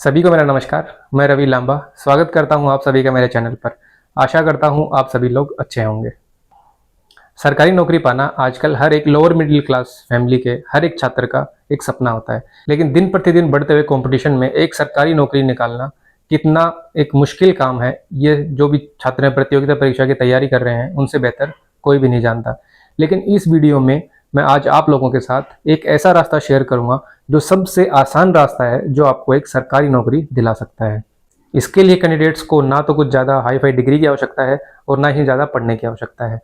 सभी को मेरा नमस्कार। मैं रवि लांबा स्वागत करता हूं आप सभी का मेरे चैनल पर। आशा करता हूं आप सभी लोग अच्छे होंगे। सरकारी नौकरी पाना आजकल हर एक लोअर मिडिल क्लास फैमिली के हर एक छात्र का एक सपना होता है, लेकिन दिन प्रतिदिन बढ़ते हुए कंपटीशन में एक सरकारी नौकरी निकालना कितना एक मुश्किल काम है, ये जो भी छात्र प्रतियोगिता परीक्षा की तैयारी कर रहे हैं उनसे बेहतर कोई भी नहीं जानता। लेकिन इस वीडियो में मैं आज आप लोगों के साथ एक ऐसा रास्ता शेयर करूंगा जो सबसे आसान रास्ता है, जो आपको एक सरकारी नौकरी दिला सकता है। इसके लिए कैंडिडेट्स को ना तो कुछ ज़्यादा हाई फाई डिग्री की आवश्यकता है और ना ही ज़्यादा पढ़ने की आवश्यकता है।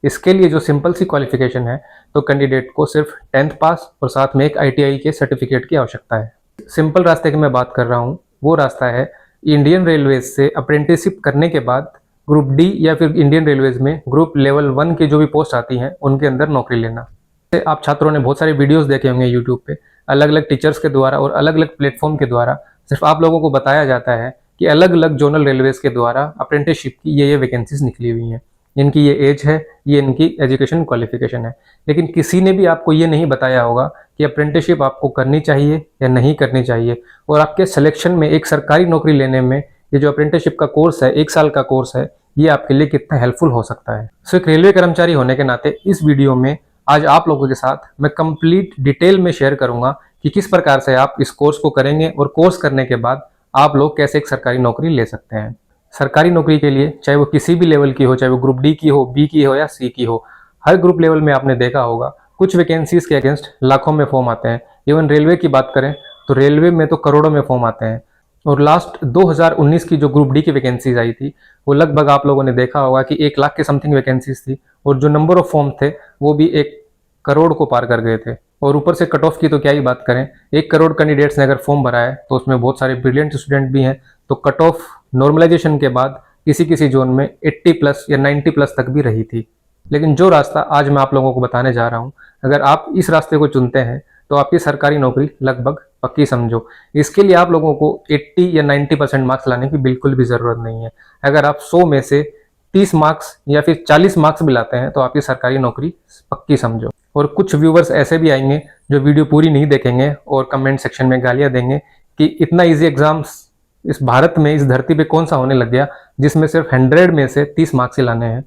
इसके लिए जो सिंपल सी क्वालिफिकेशन है, तो कैंडिडेट को सिर्फ 10th पास और साथ में एक ITI के सर्टिफिकेट की आवश्यकता है। सिंपल रास्ते की मैं बात कर रहा हूँ, वो रास्ता है इंडियन रेलवेज से अप्रेंटिसशिप करने के बाद ग्रुप डी या फिर इंडियन रेलवेज में ग्रुप लेवल 1 की जो भी पोस्ट आती हैं उनके अंदर नौकरी लेना। आप छात्रों ने बहुत सारे वीडियोस देखे होंगे यूट्यूब पे, अलग अलग टीचर्स के द्वारा और अलग अलग प्लेटफॉर्म के द्वारा सिर्फ आप लोगों को बताया जाता है कि अलग अलग जोनल रेलवेज के द्वारा अप्रेंटिसशिप की ये वैकेंसीज निकली हुई हैं, इनकी ये एज है, ये इनकी एजुकेशन क्वालिफिकेशन है। लेकिन किसी ने भी आपको ये नहीं बताया होगा कि अप्रेंटिसशिप आपको करनी चाहिए या नहीं करनी चाहिए, और आपके सिलेक्शन में एक सरकारी नौकरी लेने में ये जो अप्रेंटिसशिप का कोर्स है, 1 साल का कोर्स है, ये आपके लिए कितना हेल्पफुल हो सकता है। सो एक रेलवे कर्मचारी होने के नाते इस वीडियो में आज आप लोगों के साथ मैं कंप्लीट डिटेल में शेयर करूंगा कि किस प्रकार से आप इस कोर्स को करेंगे और कोर्स करने के बाद आप लोग कैसे एक सरकारी नौकरी ले सकते हैं। सरकारी नौकरी के लिए चाहे वो किसी भी लेवल की हो, चाहे वो ग्रुप डी की हो, बी की हो या सी की हो, हर ग्रुप लेवल में आपने देखा होगा कुछ वैकेंसीज के अगेंस्ट लाखों में फॉर्म आते हैं। इवन रेलवे की बात करें तो रेलवे में तो करोड़ों में फॉर्म आते हैं। और लास्ट 2019 की जो ग्रुप डी की वैकेंसीज आई थी, वो लगभग आप लोगों ने देखा होगा कि 1 लाख के समथिंग वैकेंसीज थी, और जो नंबर ऑफ फॉर्म थे वो भी 1 करोड़ को पार कर गए थे। और ऊपर से कट ऑफ की तो क्या ही बात करें, 1 करोड़ कैंडिडेट्स ने अगर फॉर्म भरा है तो उसमें बहुत सारे ब्रिलियंट स्टूडेंट भी हैं, तो कट ऑफ नॉर्मलाइजेशन के बाद किसी किसी जोन में 80 प्लस या 90 प्लस तक भी रही थी। लेकिन जो रास्ता आज मैं आप लोगों को बताने जा रहा हूँ, अगर आप इस रास्ते को चुनते हैं तो आपकी सरकारी नौकरी लगभग पक्की समझो। इसके लिए आप लोगों को 80 या 90% मार्क्स लाने की बिल्कुल भी ज़रूरत नहीं है। अगर आप 100 में से 30 मार्क्स या फिर 40 मार्क्स भी लाते हैं तो आपकी सरकारी नौकरी पक्की समझो। और कुछ व्यूवर्स ऐसे भी आएंगे जो वीडियो पूरी नहीं देखेंगे और कमेंट सेक्शन में गालियां देंगे कि इतना इजी एग्जाम्स इस भारत में, इस धरती पे कौन सा होने लग गया जिसमें सिर्फ 100 में से 30 मार्क्स ही लाने हैं।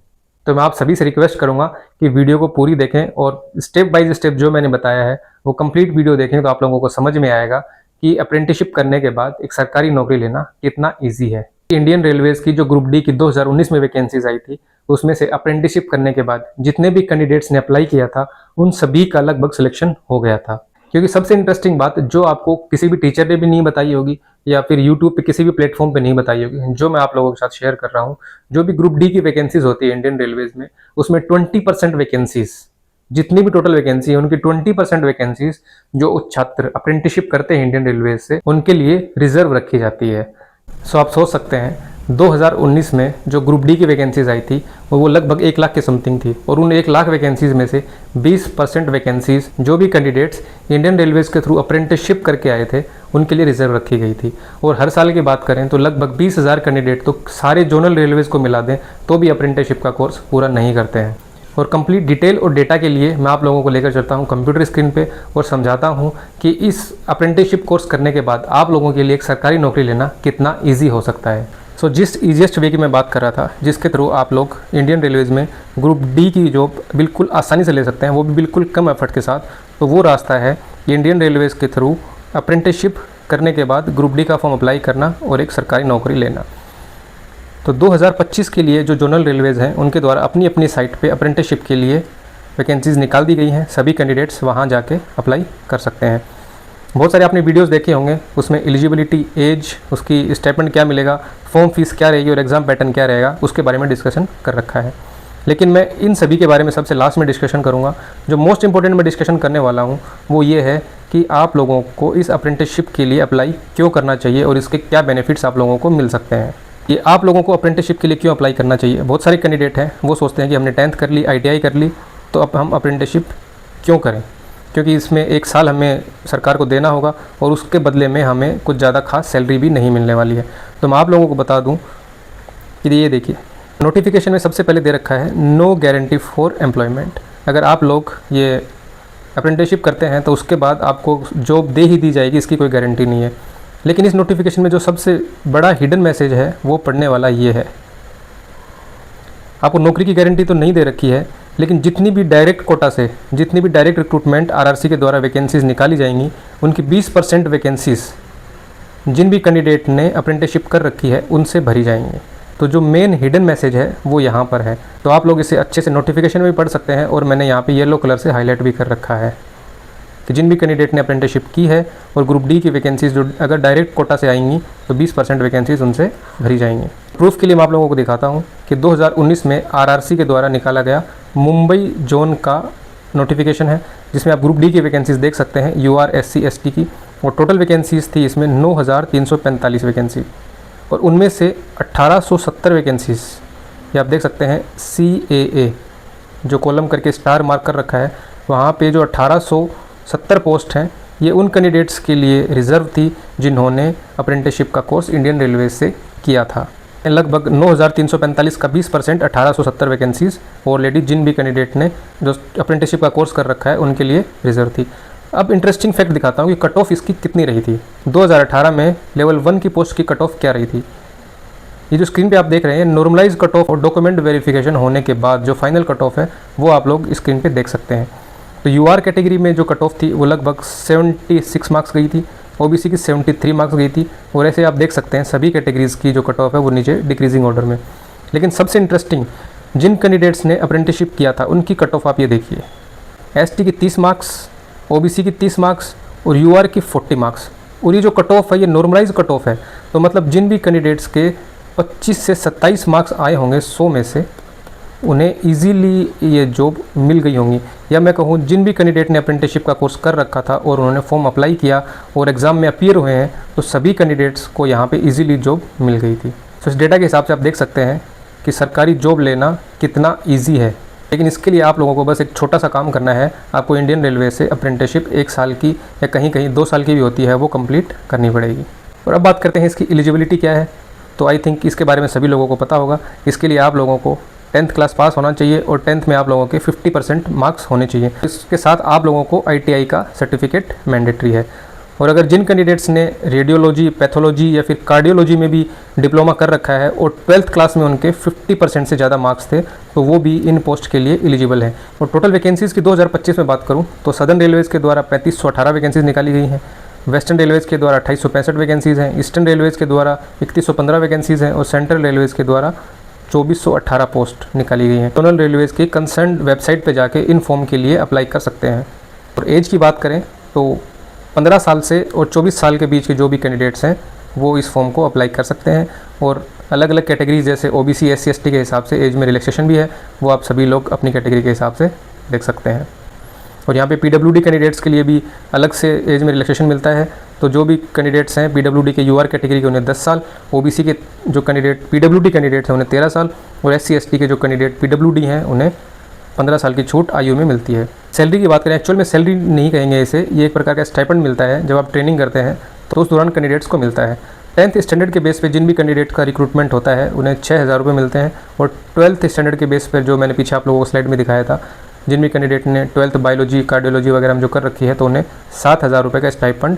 तो मैं आप सभी से रिक्वेस्ट करूंगा कि वीडियो को पूरी देखें और स्टेप बाय स्टेप जो मैंने बताया है वो कंप्लीट वीडियो देखें, तो आप लोगों को समझ में आएगा कि अप्रेंटिसशिप करने के बाद एक सरकारी नौकरी लेना कितना ईजी है। इंडियन रेलवेज की जो ग्रुप डी की 2019 में वैकेंसीज आई थी, उसमें से अप्रेंटिसशिप करने के बाद जितने भी कैंडिडेट्स ने अप्लाई किया था उन सभी का लगभग सिलेक्शन हो गया था। क्योंकि सबसे इंटरेस्टिंग बात जो आपको किसी भी टीचर ने भी नहीं बताई होगी या फिर यूट्यूब पे किसी भी प्लेटफॉर्म पे नहीं बताई होगी, जो मैं आप लोगों के साथ शेयर कर रहा हूँ, जो भी ग्रुप डी की वैकेंसीज होती है इंडियन रेलवेज में, उसमें 20% वैकेंसीज, जितनी भी टोटल वैकेंसी है उनकी 20% वैकेंसीज जो छात्र अप्रेंटिसशिप करते हैं इंडियन रेलवेज से, उनके लिए रिजर्व रखी जाती है। सो आप सोच सकते हैं 2019 में जो ग्रुप डी की वैकेंसीज आई थी वो लगभग 1 लाख के समथिंग थी, और उन 1 लाख वैकेंसीज में से 20% वैकेंसीज जो भी कैंडिडेट्स इंडियन रेलवेज के थ्रू अप्रेंटिसशिप करके आए थे उनके लिए रिजर्व रखी गई थी। और हर साल की बात करें तो लगभग 20,000 कैंडिडेट तो सारे जोनल रेलवेज को मिला दें तो भी अप्रेंटिसशिप का कोर्स पूरा नहीं करते हैं। और कंप्लीट डिटेल और डेटा के लिए मैं आप लोगों को लेकर चलता हूं कंप्यूटर स्क्रीन पे और समझाता हूं कि इस अप्रेंटिसशिप कोर्स करने के बाद आप लोगों के लिए एक सरकारी नौकरी लेना कितना ईजी हो सकता है। सो जिस ईजिएस्ट वे की मैं बात कर रहा था, जिसके थ्रू आप लोग इंडियन रेलवेज में ग्रुप डी की जॉब बिल्कुल आसानी से ले सकते हैं, वो भी बिल्कुल कम एफर्ट के साथ, तो वो रास्ता है इंडियन रेलवेज के थ्रू अप्रेंटिसशिप करने के बाद ग्रुप डी का फॉर्म अप्लाई करना और एक सरकारी नौकरी लेना। तो 2025 के लिए जो जोनल रेलवेज हैं उनके द्वारा अपनी अपनी साइट पे अप्रेंटिसशिप के लिए वैकेंसीज निकाल दी गई हैं। सभी कैंडिडेट्स वहाँ जाके अप्लाई कर सकते हैं। बहुत सारे आपने वीडियोस देखे होंगे, उसमें एलिजिबिलिटी, एज, उसकी स्टाइपेंड क्या मिलेगा, फॉर्म फीस क्या रहेगी और एग्ज़ाम पैटर्न क्या रहेगा, उसके बारे में डिस्कशन कर रखा है। लेकिन मैं इन सभी के बारे में सबसे लास्ट में डिस्कशन करूँगा। जो मोस्ट इंपॉर्टेंट मैं डिस्कशन करने वाला हूँ वो ये है कि आप लोगों को इस अप्रेंटिसशिप के लिए अप्लाई क्यों करना चाहिए और इसके क्या बेनिफिट्स आप लोगों को मिल सकते हैं। ये आप लोगों को अप्रेंटिसशिप के लिए क्यों अप्लाई करना चाहिए। बहुत सारे कैंडिडेट हैं वो सोचते हैं कि हमने 10th कर ली, ITI कर ली, तो अब हम अप्रेंटिसशिप क्यों करें, क्योंकि इसमें 1 साल हमें सरकार को देना होगा और उसके बदले में हमें कुछ ज़्यादा खास सैलरी भी नहीं मिलने वाली है। तो मैं आप लोगों को बता दूं कि ये देखिए नोटिफिकेशन में सबसे पहले दे रखा है नो गारंटी फॉर एम्प्लॉयमेंट। अगर आप लोग ये अप्रेंटिसशिप करते हैं तो उसके बाद आपको जॉब दे ही दी जाएगी, इसकी कोई गारंटी नहीं है। लेकिन इस नोटिफिकेशन में जो सबसे बड़ा हिडन मैसेज है वो पढ़ने वाला ये है। आपको नौकरी की गारंटी तो नहीं दे रखी है, लेकिन जितनी भी डायरेक्ट कोटा से, जितनी भी डायरेक्ट रिक्रूटमेंट आरआरसी के द्वारा वैकेंसीज़ निकाली जाएंगी, उनकी 20% वैकेंसीज़ जिन भी कैंडिडेट ने अप्रेंटिसशिप कर रखी है उनसे भरी जाएंगी। तो जो मेन हिडन मैसेज है वो यहाँ पर है। तो आप लोग इसे अच्छे से नोटिफिकेशन में भी पढ़ सकते हैं, और मैंने यहाँ पे येलो कलर से हाईलाइट भी कर रखा है कि जिन भी कैंडिडेट ने अप्रेंटिसशिप की है और ग्रुप डी की वैकेंसीज़ जो अगर डायरेक्ट कोटा से आएंगी तो 20% वैकेंसीज़ उनसे भरी जाएंगी। प्रूफ के लिए मैं आप लोगों को दिखाता हूँ कि 2019 में आरआरसी के द्वारा निकाला गया मुंबई जोन का नोटिफिकेशन है, जिसमें आप ग्रुप डी की वैकेंसीज़ देख सकते हैं UR SC ST की, और टोटल वैकेंसीज़ थी इसमें 9,345 वैकेंसी, और उनमें से 1870 वैकेंसीज़ ये आप देख सकते हैं CAA जो कॉलम करके स्टार मार्क कर रखा है, वहाँ पे जो 1870 पोस्ट हैं ये उन कैंडिडेट्स के लिए रिज़र्व थी जिन्होंने अप्रेंटिसशिप का कोर्स इंडियन रेलवे से किया था। लगभग 9,345 का 20% 1870 वैकेंसीज़ ऑलरेडी जिन भी कैंडिडेट ने जो अप्रेंटिसशिप का कोर्स कर रखा है उनके लिए रिज़र्व थी। अब इंटरेस्टिंग फैक्ट दिखाता हूँ कि कट ऑफ इसकी कितनी रही थी। 2018 में लेवल 1 की पोस्ट की कट ऑफ क्या रही थी। ये जो स्क्रीन पे आप देख रहे हैं नॉर्मलाइज कट ऑफ और डॉक्यूमेंट वेरिफिकेशन होने के बाद जो फाइनल कट ऑफ है वो आप लोग स्क्रीन पे देख सकते हैं। तो UR कैटेगरी में जो कट ऑफ थी वो लगभग 76 मार्क्स गई थी, OBC की 73 मार्क्स गई थी, और ऐसे आप देख सकते हैं सभी कैटेगरीज़ की जो कट ऑफ है वो नीचे डिक्रीजिंग ऑर्डर में। लेकिन सबसे इंटरेस्टिंग जिन कैंडिडेट्स ने अप्रेंटिसशिप किया था उनकी कट ऑफ आप ये देखिए, ST की 30 मार्क्स, OBC की 30 मार्क्स और UR की 40 मार्क्स। और ये जो कट ऑफ है ये नॉर्मलाइज कट ऑफ है, तो मतलब जिन भी कैंडिडेट्स के 25 से 27 मार्क्स आए होंगे 100 में से उन्हें इजीली ये जॉब मिल गई होंगी, या मैं कहूँ जिन भी कैंडिडेट ने अप्रेंटिसशिप का कोर्स कर रखा था और उन्होंने फॉर्म अप्लाई किया और एग्ज़ाम में अपीयर हुए हैं तो सभी कैंडिडेट्स को यहाँ पे इजीली जॉब मिल गई थी। तो इस डेटा के हिसाब से आप देख सकते हैं कि सरकारी जॉब लेना कितना ईजी है। लेकिन इसके लिए आप लोगों को बस एक छोटा सा काम करना है, आपको इंडियन रेलवे से अप्रेंटिसशिप 1 साल की या कहीं कहीं 2 साल की भी होती है वो कंप्लीट करनी पड़ेगी। और अब बात करते हैं इसकी एलिजिबिलिटी क्या है। तो आई थिंक इसके बारे में सभी लोगों को पता होगा। इसके लिए आप लोगों को 10th क्लास पास होना चाहिए और 10th में आप लोगों के 50% मार्क्स होने चाहिए। इसके साथ आप लोगों को ITI का सर्टिफिकेट मैंडेटरी है। और अगर जिन कैंडिडेट्स ने रेडियोलॉजी, पैथोलॉजी या फिर कार्डियोलॉजी में भी डिप्लोमा कर रखा है और 12th क्लास में उनके 50% से ज़्यादा मार्क्स थे तो वो भी इन पोस्ट के लिए एलिजिबल है। और टोटल वैकेंसीज़ की 2025 में बात करूँ तो सदर्न रेलवेज़ के द्वारा 3518 वैकेंसीज़ निकाली गई हैं, वेस्टर्न रेलवेज़ के द्वारा 2865 वैकेंसीज़ हैं, ईस्टर्न रेलवेज़ के द्वारा 3115 वैकेंसीज़ हैं, और सेंट्रल रेलवेज़ के द्वारा 2418 पोस्ट निकाली गई हैं। जोनल रेलवेज़ की कंसर्न वेबसाइट पे जाके इन फॉर्म के लिए अप्लाई कर सकते हैं। और एज की बात करें तो 15 साल से और 24 साल के बीच के जो भी कैंडिडेट्स हैं वो इस फॉर्म को अप्लाई कर सकते हैं। और अलग अलग कैटेगरीज जैसे OBC SC ST के हिसाब से एज में रिलैक्सेशन भी है, वो आप सभी लोग अपनी कैटेगरी के हिसाब से देख सकते हैं। और यहाँ पे PWD कैंडिडेट्स के लिए भी अलग से एज में रिलैक्सेशन मिलता है। तो जो भी कैंडिडेट्स हैं PWD के UR कैटेगरी के उन्हें 10 साल, OBC के जो कैंडिडेट PWD कैंडिडेट्स हैं उन्हें 13 साल, और SC ST के जो कैंडिडेट PWD हैं उन्हें 15 साल की छूट आयु में मिलती है। सैलरी की बात करें, एक्चुअल में सैलरी नहीं कहेंगे इसे, ये एक प्रकार का स्टाइपेंड मिलता है जब आप ट्रेनिंग करते हैं तो उस दौरान कैंडिडेट्स को मिलता है। 10th स्टैंडर्ड के बेस पे जिन भी कैंडिडेट का रिक्रूटमेंट होता है उन्हें 6000 रुपये मिलते हैं, और 12th स्टैंडर्ड के बेस पर जो मैंने पीछे आप लोगों को स्लाइड में दिखाया था, जिन भी कैंडिडेट ने 12th बायोलॉजी, कार्डियोलॉजी वगैरह में जो कर रखी है तो उन्हें 7000 रुपये का स्टाइपेंड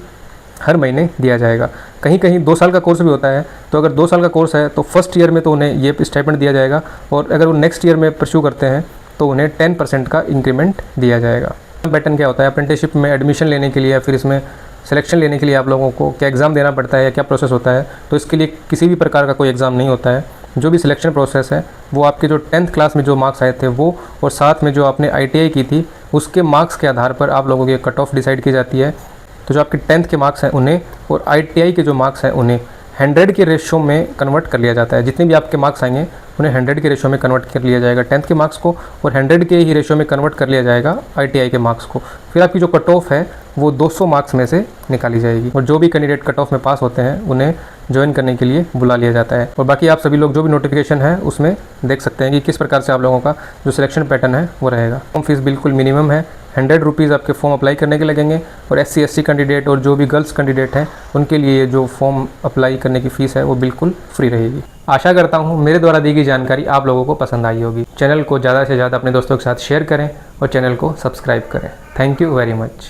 हर महीने दिया जाएगा। कहीं कहीं 2 साल का कोर्स भी होता है, तो अगर 2 साल का कोर्स है तो फर्स्ट ईयर में तो उन्हें ये स्टाइपेंड दिया जाएगा, और अगर वो नेक्स्ट ईयर में परस्यू करते हैं तो उन्हें 10% का इंक्रीमेंट दिया जाएगा। पैटर्न क्या होता है, अप्रेंटिसशिप में एडमिशन लेने के लिए या फिर इसमें सिलेक्शन लेने के लिए आप लोगों को क्या एग्ज़ाम देना पड़ता है या क्या प्रोसेस होता है। तो इसके लिए किसी भी प्रकार का कोई एग्ज़ाम नहीं होता है। जो भी सिलेक्शन प्रोसेस है वो आपके जो 10th क्लास में जो मार्क्स आए थे वो, और साथ में जो आपने ITI की थी उसके मार्क्स के आधार पर आप लोगों की कट ऑफ डिसाइड की जाती है। तो जो आपके 10th के मार्क्स हैं उन्हें और ITI के जो मार्क्स हैं उन्हें 100 के रेशो में कन्वर्ट कर लिया जाता है। जितने भी आपके मार्क्स आएंगे उन्हें 100 के रेशो में कन्वर्ट कर लिया जाएगा 10th के मार्क्स को, और 100 के ही रेशो में कन्वर्ट कर लिया जाएगा ITI के मार्क्स को। फिर आपकी जो कट ऑफ है वो 200 मार्क्स में से निकाली जाएगी, और जो भी कैंडिडेट कट ऑफ में पास होते हैं उन्हें ज्वाइन करने के लिए बुला लिया जाता है। और बाकी आप सभी लोग जो भी नोटिफिकेशन है उसमें देख सकते हैं कि किस प्रकार से आप लोगों का जो सिलेक्शन पैटर्न है वो रहेगा। फॉर्म फीस बिल्कुल मिनिमम है, 100 रुपीज़ आपके फॉर्म अप्लाई करने के लगेंगे, और SC SC कैंडिडेट और जो भी गर्ल्स कैंडिडेट हैं उनके लिए जो फॉर्म अप्लाई करने की फ़ीस है वो बिल्कुल फ्री रहेगी। आशा करता हूँ मेरे द्वारा दी गई जानकारी आप लोगों को पसंद आई होगी। चैनल को ज़्यादा से ज़्यादा अपने दोस्तों के साथ शेयर करें और चैनल को सब्सक्राइब करें। Thank you very much.